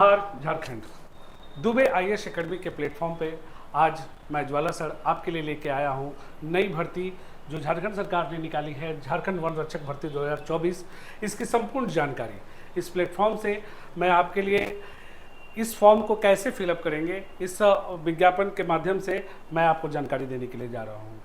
Jharkhand Dubey IAS academy के platform पे आज मैं ज्वाला सर आपके लिए लेके आया हूँ नई भर्ती जो झारखंड सरकार ने निकाली है, झारखंड वन रक्षक भर्ती 2024। इसकी संपूर्ण जानकारी इस प्लेटफॉर्म से मैं आपके लिए इस फॉर्म को कैसे फिलअप करेंगे, इस विज्ञापन के माध्यम से मैं आपको जानकारी देने के लिए जा रहा हूँ।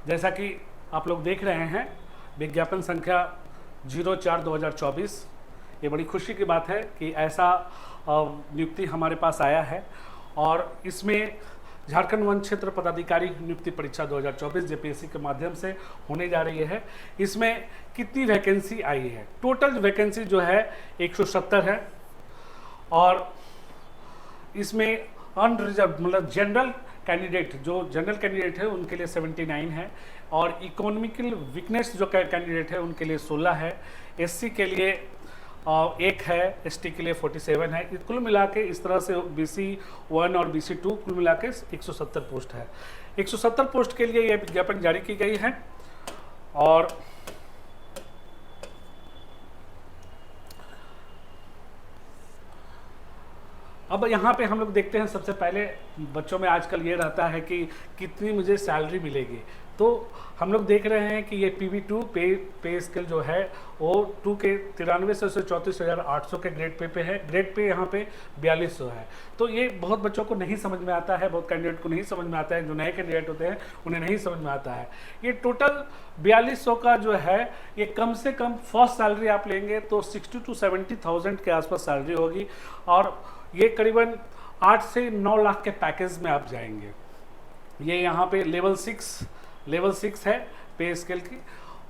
जैसा कि आप लोग देख रहे हैं, विज्ञापन संख्या 04/2024। ये बड़ी खुशी की बात है कि ऐसा नियुक्ति हमारे पास आया है और इसमें झारखंड वन क्षेत्र पदाधिकारी नियुक्ति परीक्षा 2024 जेपीएससी के माध्यम से होने जा रही है। इसमें कितनी वैकेंसी आई है? टोटल वैकेंसी जो है 170 है और इसमें अनरिजर्व मतलब जनरल कैंडिडेट, जो जनरल कैंडिडेट है उनके लिए 79 है और इकोनॉमिकल वीकनेस जो कैंडिडेट है उनके लिए 16 है, एससी के लिए 1 है, एसटी के लिए 47 है। कुल मिला के इस तरह से बीसी 1 और बीसी 2 कुल मिला के 170 पोस्ट है। 170 पोस्ट के लिए यह विज्ञापन जारी की गई है और अब यहाँ पे हम लोग देखते हैं, सबसे पहले बच्चों में आजकल ये रहता है कि कितनी मुझे सैलरी मिलेगी। तो हम लोग देख रहे हैं कि ये PV2 पे स्केल जो है वो 2 के 9300 से 34,800 के ग्रेड पे है। ग्रेड पे यहाँ पे 4200 है। तो ये बहुत बच्चों को नहीं समझ में आता है, बहुत कैंडिडेट को नहीं समझ में आता है, जो नए कैंडिडेट होते हैं उन्हें नहीं समझ में आता है। ये टोटल 4200 का जो है ये कम से कम फर्स्ट सैलरी आप लेंगे तो 60 to 70,000 के आसपास सैलरी होगी और ये करीबन 8 से 9 लाख के पैकेज में आप जाएंगे। ये यहाँ पे लेवल 6 है पे स्केल की।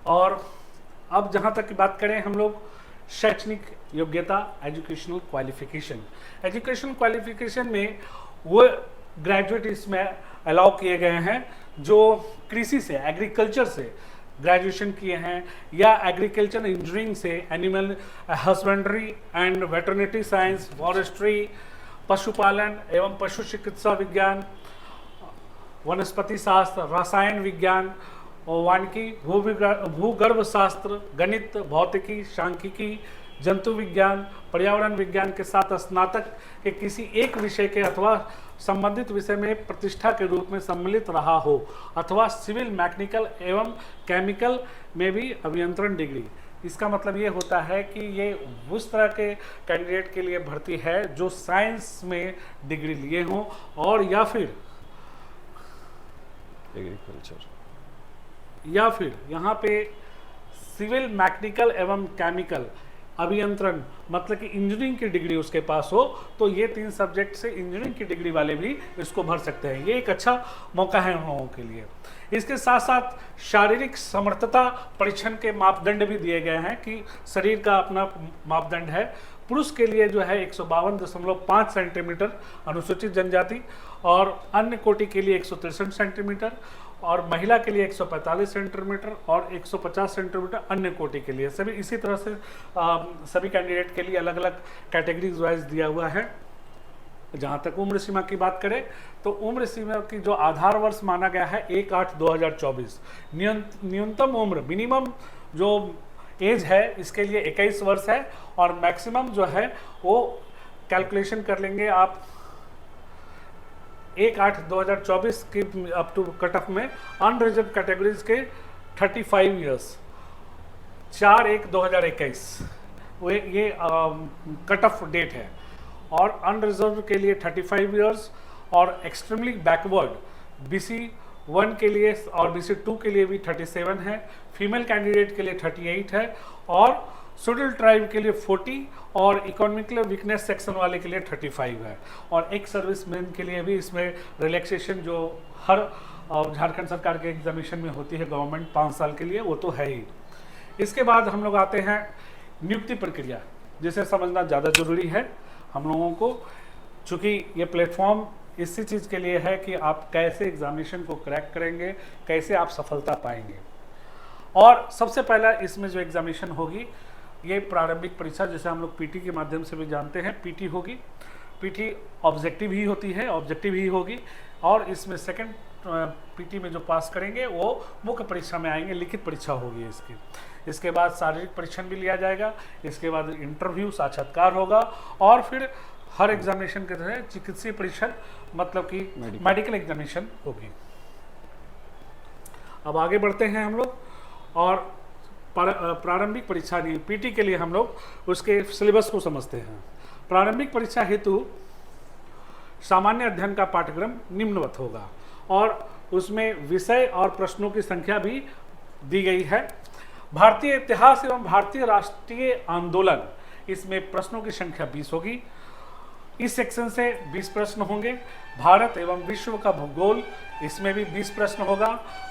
और अब जहाँ तक की बात करें हम लोग शैक्षणिक योग्यता, एजुकेशनल क्वालिफिकेशन में वो ग्रेजुएट इसमें अलाउ किए गए हैं जो कृषि से, एग्रीकल्चर से ग्रेजुएशन किए हैं या एग्रीकल्चर इंजीनियरिंग से, animal husbandry and veterinary science, forestry, पशुपालन एवं पशु चिकित्सा विज्ञान, वनस्पति शास्त्र, रसायन विज्ञान, वानिकी, भूगर्भ शास्त्र, गणित, भौतिकी, सांख्यिकी, जंतु विज्ञान, पर्यावरण विज्ञान के साथ स्नातक के किसी एक विषय के अथवा संबंधित विषय में प्रतिष्ठा के रूप में सम्मिलित रहा हो अथवा सिविल, मैकेनिकल एवं केमिकल में भी अभियंत्रण डिग्री। इसका मतलब ये होता है कि ये उस तरह के कैंडिडेट के लिए भर्ती है जो साइंस में डिग्री लिए हों और या फिर एग्रीकल्चर या फिर यहाँ पे सिविल, मैकेनिकल एवं केमिकल अभियंत्रण मतलब कि इंजीनियरिंग की डिग्री उसके पास हो। तो ये 3 सब्जेक्ट से इंजीनियरिंग की डिग्री वाले भी इसको भर सकते हैं। ये एक अच्छा मौका है उन लोगों के लिए। इसके साथ साथ शारीरिक समर्थता परीक्षण के मापदंड भी दिए गए हैं कि शरीर का अपना मापदंड है। पुरुष के लिए जो है 152.5 सेंटीमीटर अनुसूचित जनजाति और अन्य कोटि के लिए 163 सेंटीमीटर और महिला के लिए 145 सेंटीमीटर और 150 सेंटीमीटर अन्य कोटि के लिए। सभी इसी तरह से सभी कैंडिडेट के लिए अलग अलग कैटेगरीज वाइज दिया हुआ है। जहाँ तक उम्र सीमा की बात करें तो उम्र सीमा की जो आधार वर्ष माना गया है 1/8/2024। न्यूनतम उम्र, मिनिमम जो एज है इसके लिए 21 वर्ष है और मैक्सिमम जो है वो कैलकुलेशन कर लेंगे आप 1/8/2024 की अप टू कट ऑफ में अनरिजर्व कैटेगरीज के 35 ईयर्स 4/1/2021 वो ये कट ऑफ डेट है और अनरिजर्व के लिए 35 ईयर्स और एक्सट्रीमली बैकवर्ड BC 1 के लिए और BC 2 के लिए भी 37 है। फीमेल कैंडिडेट के लिए 38 है और शेड्यूल ट्राइब के लिए 40 और इकोनॉमिकल वीकनेस सेक्शन वाले के लिए 35 है। और एक सर्विसमैन के लिए भी इसमें रिलैक्सेशन जो हर झारखंड सरकार के एग्जामिनेशन में होती है गवर्नमेंट 5 साल के लिए, वो तो है ही। इसके बाद हम लोग आते हैं नियुक्ति प्रक्रिया, जिसे समझना ज़्यादा जरूरी है हम लोगों को, चूँकि ये प्लेटफॉर्म इसी चीज़ के लिए है कि आप कैसे एग्जामिनेशन को क्रैक करेंगे, कैसे आप सफलता पाएंगे। और सबसे पहला इसमें जो एग्जामिनेशन होगी ये प्रारंभिक परीक्षा, जिसे हम लोग PT के माध्यम से भी जानते हैं, PT होगी। पीटी ऑब्जेक्टिव ही होती है, ऑब्जेक्टिव ही होगी, और इसमें सेकंड पीटी में जो पास करेंगे वो मुख्य परीक्षा में आएंगे, लिखित परीक्षा होगी इसकी। इसके बाद शारीरिक परीक्षण भी लिया जाएगा, इसके बाद इंटरव्यू साक्षात्कार होगा, और फिर हर एग्जामिनेशन के तरह चिकित्सीय परीक्षण मतलब कि मेडिकल एग्जामिनेशन होगी। अब आगे बढ़ते हैं हम लोग, और प्रारंभिक परीक्षा नहीं, पीटी के लिए हम लोग उसके सिलेबस को समझते हैं। प्रारंभिक परीक्षा हेतु सामान्य अध्ययन का पाठ्यक्रम निम्नवत होगा, और उसमें विषय और प्रश्नों की संख्या भी दी गई है। भारतीय इतिहास एवं भारतीय राष्ट्रीय आंदोलन, इसमें प्रश्नों की संख्या 20 होगी। इस सेक्शन से 20 प्रश्न होंगे। भारत एवं विश्व का भूगोल, इसमें भी 20 प्रश्न होगा।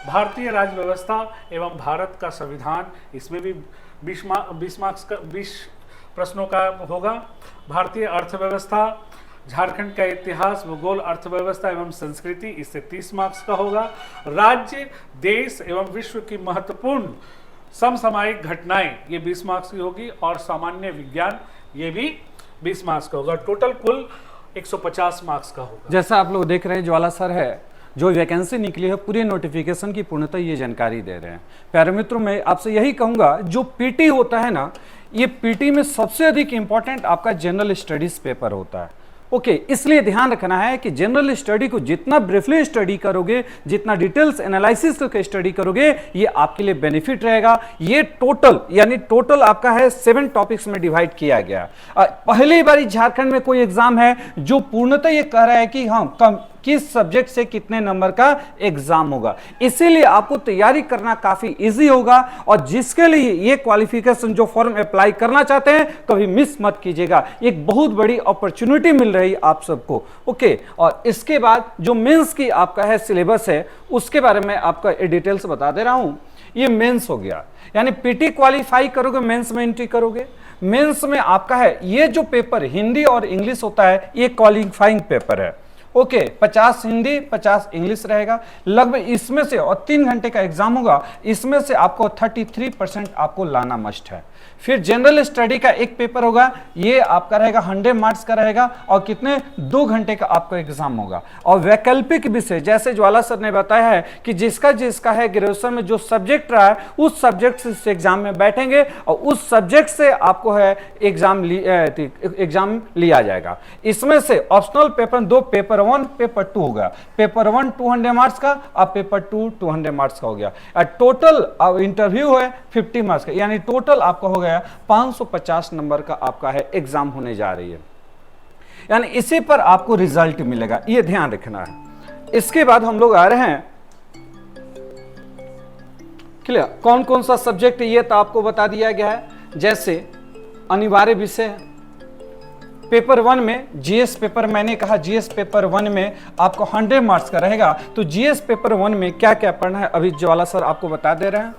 भारतीय राज्य व्यवस्था एवं भारत का संविधान, इसमें भी 20 प्रश्नों का होगा। भारतीय अर्थव्यवस्था, झारखंड का इतिहास, भूगोल, अर्थव्यवस्था एवं संस्कृति, इससे 30 मार्क्स का होगा। राज्य, देश एवं विश्व की महत्वपूर्ण समसामयिक घटनाएं, ये 20 मार्क्स की होगी, और सामान्य विज्ञान, ये भी 20 मार्क्स का होगा। टोटल कुल 150 मार्क्स का होगा। जैसा आप लोग देख रहे हैं, ज्वाला सर है जो वैकेंसी निकली है पूरी नोटिफिकेशन की पूर्णतः ये जानकारी दे रहे हैं। प्यारे मित्रों, मैं आपसे यही कहूंगा, जो पीटी होता है ना, ये पीटी में सबसे अधिक इंपॉर्टेंट आपका जनरल स्टडीज पेपर होता है। ओके, इसलिए ध्यान रखना है कि जनरल स्टडी को जितना ब्रीफली स्टडी करोगे, जितना डिटेल्स एनालिसिस करके स्टडी करोगे, ये आपके लिए बेनिफिट रहेगा। ये टोटल आपका है 7 टॉपिक्स में डिवाइड किया गया। पहली बार झारखंड में कोई एग्जाम है जो पूर्णतः ये कह रहा है कि हाँ किस सब्जेक्ट से कितने नंबर का एग्जाम होगा, इसीलिए आपको तैयारी करना काफी इजी होगा। और जिसके लिए ये क्वालिफिकेशन जो फॉर्म अप्लाई करना चाहते हैं, कभी मिस मत कीजिएगा, एक बहुत बड़ी अपॉर्चुनिटी मिल रही है आप सबको। ओके, और इसके बाद जो मेंस की आपका है सिलेबस है, उसके बारे में आपका डिटेल्स बता दे रहा हूं। ये मेंस हो गया, यानी पीटी क्वालिफाई करोगे, मेंस में एंट्री करोगे। मेंस में आपका है ये जो पेपर हिंदी और इंग्लिश होता है, ये क्वालिफाइंग पेपर है। ओके, 50 हिंदी 50 इंग्लिश रहेगा लगभग, इसमें से, और 3 घंटे का एग्जाम होगा, इसमें से आपको 33% आपको लाना मस्ट है। फिर जनरल स्टडी का एक पेपर होगा, ये आपका रहेगा 100 मार्क्स का रहेगा, और कितने 2 घंटे का आपका एग्जाम होगा। और वैकल्पिक विषय, जैसे ज्वाला सर ने बताया है कि जिसका है ग्रेजुएशन में जो सब्जेक्ट रहा है, उस सब्जेक्ट से एग्जाम में बैठेंगे, और उस सब्जेक्ट से आपको है एग्जाम लिया जाएगा। इसमें से ऑप्शनल पेपर 2, पेपर 1 पेपर 2 होगा। पेपर 1 200 मार्क्स का, अब पेपर 2 200 मार्क्स का हो गया। टोटल इंटरव्यू है 50 मार्क्स का, यानी टोटल आपका हो गया 550 नंबर का आपका है एग्जाम होने जा रही है, यानी इसी पर आपको रिजल्ट मिलेगा, ये ध्यान रखना है। इसके बाद हम लोग आ रहे हैं, क्लियर, कौन कौन सा सब्जेक्ट ये तो आपको बता दिया गया है। जैसे अनिवार्य विषय पेपर 1 में जीएस पेपर, मैंने कहा जीएस पेपर 1 में आपको 100 मार्क्स का रहेगा। तो जीएस पेपर 1 में क्या क्या पढ़ना है, अभी ज्वाला सर आपको बता दे रहे हैं।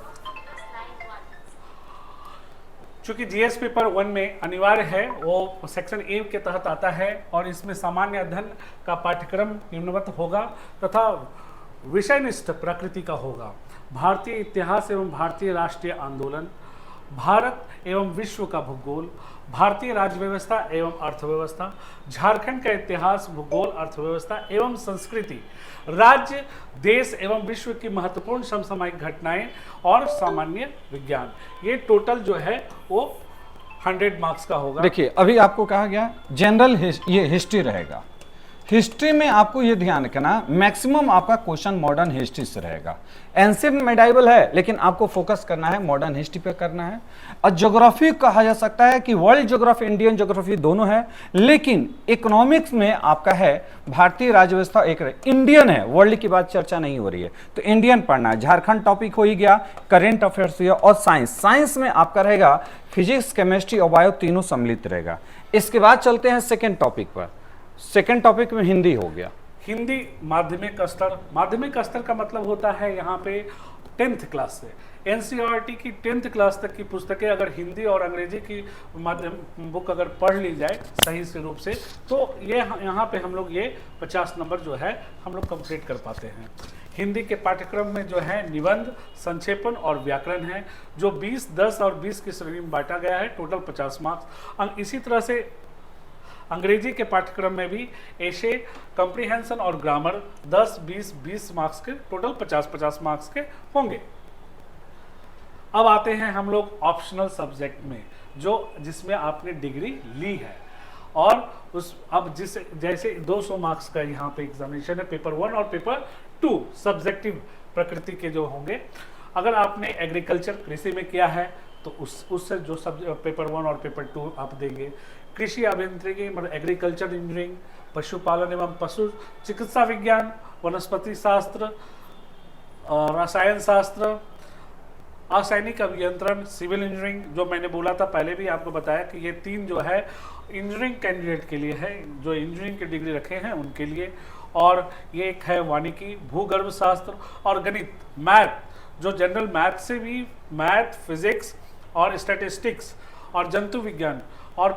चूंकि जीएस पेपर 1 में अनिवार्य है, वो सेक्शन ए के तहत आता है, और इसमें सामान्य अध्ययन का पाठ्यक्रम निम्नवत होगा तथा विषयनिष्ठ प्रकृति का होगा। भारतीय इतिहास एवं भारतीय राष्ट्रीय आंदोलन, भारत एवं विश्व का भूगोल, भारतीय राज्य व्यवस्था एवं अर्थव्यवस्था, झारखंड का इतिहास, भूगोल, अर्थव्यवस्था एवं संस्कृति, राज्य, देश एवं विश्व की महत्वपूर्ण समसामयिक घटनाएं और सामान्य विज्ञान, ये टोटल जो है वो 100 मार्क्स का होगा। देखिए, अभी आपको कहा गया जनरल ये हिस्ट्री रहेगा। हिस्ट्री में आपको ये ध्यान रखना, मैक्सिमम आपका क्वेश्चन मॉडर्न हिस्ट्री से रहेगा। एंशिएंट मेडाइवल है, लेकिन आपको फोकस करना है मॉडर्न हिस्ट्री पे करना है। और ज्योग्राफी कहा जा सकता है कि वर्ल्ड ज्योग्राफी, इंडियन ज्योग्राफी दोनों है, लेकिन इकोनॉमिक्स में आपका है भारतीय राज्य व्यवस्था एक इंडियन है, वर्ल्ड की बात चर्चा नहीं हो रही है, तो इंडियन पढ़ना है। झारखंड टॉपिक हो ही गया, करेंट अफेयर्स हुआ, और साइंस में आपका रहेगा फिजिक्स, केमिस्ट्री और बायो तीनों सम्मिलित रहेगा। इसके बाद चलते हैं सेकेंड टॉपिक पर। सेकेंड टॉपिक में हिंदी हो गया। हिंदी माध्यमिक स्तर, माध्यमिक स्तर का मतलब होता है यहाँ पे 10th क्लास से। एनसीईआरटी की 10th क्लास तक की पुस्तकें अगर हिंदी और अंग्रेजी की माध्यम बुक अगर पढ़ ली जाए सही से रूप से, तो ये यहाँ पे हम लोग ये 50 नंबर जो है हम लोग कंप्लीट कर पाते हैं। हिंदी के पाठ्यक्रम में जो है निबंध, संक्षेपण और व्याकरण है, जो 20, 10 और 20 की श्रेणी में बांटा गया है, टोटल 50 मार्क्स। इसी तरह से अंग्रेजी के पाठ्यक्रम में भी ऐसे कॉम्प्रिहेंशन और ग्रामर 10, 20, 20 मार्क्स के, टोटल 50-50 मार्क्स के होंगे। अब आते हैं हम लोग ऑप्शनल सब्जेक्ट में, जिसमें आपने डिग्री ली है, और जैसे 200 मार्क्स का यहाँ पे एग्जामिनेशन है, पेपर 1 और पेपर 2 सब्जेक्टिव प्रकृति के जो होंगे। अगर आपने एग्रीकल्चर कृषि में किया है तो उससे जो पेपर 1 और पेपर 2 आप देंगे। कृषि अभियांत्रिकी मतलब एग्रीकल्चर इंजीनियरिंग, पशुपालन एवं पशु चिकित्सा विज्ञान, वनस्पति शास्त्र, रसायन शास्त्र, रासायनिक अभियंत्रण, सिविल इंजीनियरिंग, जो मैंने बोला था पहले भी आपको बताया कि ये 3 जो है इंजीनियरिंग कैंडिडेट के लिए है, जो इंजीनियरिंग की डिग्री रखे हैं उनके लिए। और ये एक है वानिकी, भूगर्भ शास्त्र और गणित, मैथ, जो जनरल मैथ से भी मैथ, फिजिक्स और स्टैटिस्टिक्स और जंतु विज्ञान और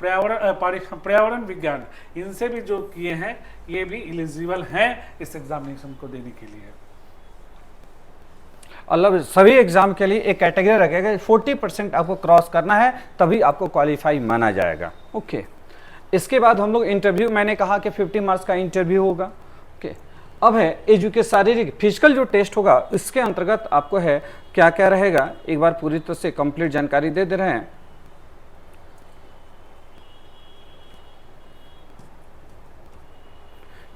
पर्यावरण विज्ञान, इनसे भी जो किए हैं ये भी एलिजिबल हैं इस एग्जामिनेशन को देने के लिए। मतलब सभी एग्जाम के लिए एक कैटेगरी रखेगा, 40% आपको क्रॉस करना है तभी आपको क्वालिफाई माना जाएगा। ओके, इसके बाद हम लोग इंटरव्यू, मैंने कहा कि 50 मार्क्स का इंटरव्यू होगा। ओके, अब है एजुकेशन, शारीरिक फिजिकल जो टेस्ट होगा इसके अंतर्गत आपको है क्या क्या रहेगा, एक बार पूरी तरह से कंप्लीट जानकारी दे रहे हैं।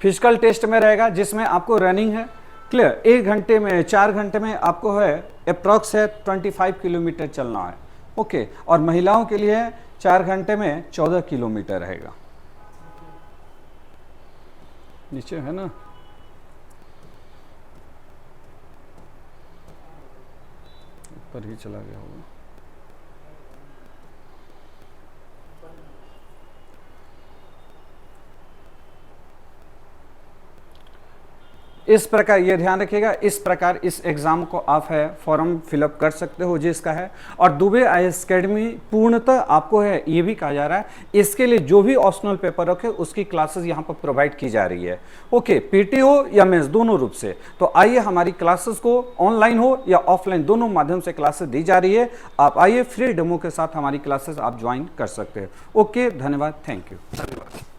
फिजिकल टेस्ट में रहेगा जिसमें आपको रनिंग है, क्लियर, 1 घंटे में 4 घंटे में आपको है अप्रॉक्स है 25 किलोमीटर चलना है। ओके, और महिलाओं के लिए 4 घंटे में 14 किलोमीटर रहेगा। नीचे है ना, ऊपर ही चला गया होगा। इस प्रकार ये ध्यान रखिएगा, इस प्रकार इस एग्जाम को आप है फॉर्म फिलअप कर सकते हो जिसका है। और दुबे IAS अकेडमी पूर्णतः आपको है ये भी कहा जा रहा है, इसके लिए जो भी ऑप्शनल पेपर रखे उसकी क्लासेस यहाँ पर प्रोवाइड की जा रही है। ओके, PT हो या मेंस, दोनों रूप से। तो आइए, हमारी क्लासेस को ऑनलाइन हो या ऑफलाइन दोनों माध्यम से क्लासेस दी जा रही है। आप आइए, फ्री डेमो के साथ हमारी क्लासेस आप ज्वाइन कर सकते हैं। ओके, धन्यवाद, थैंक यू। धन्यवाद।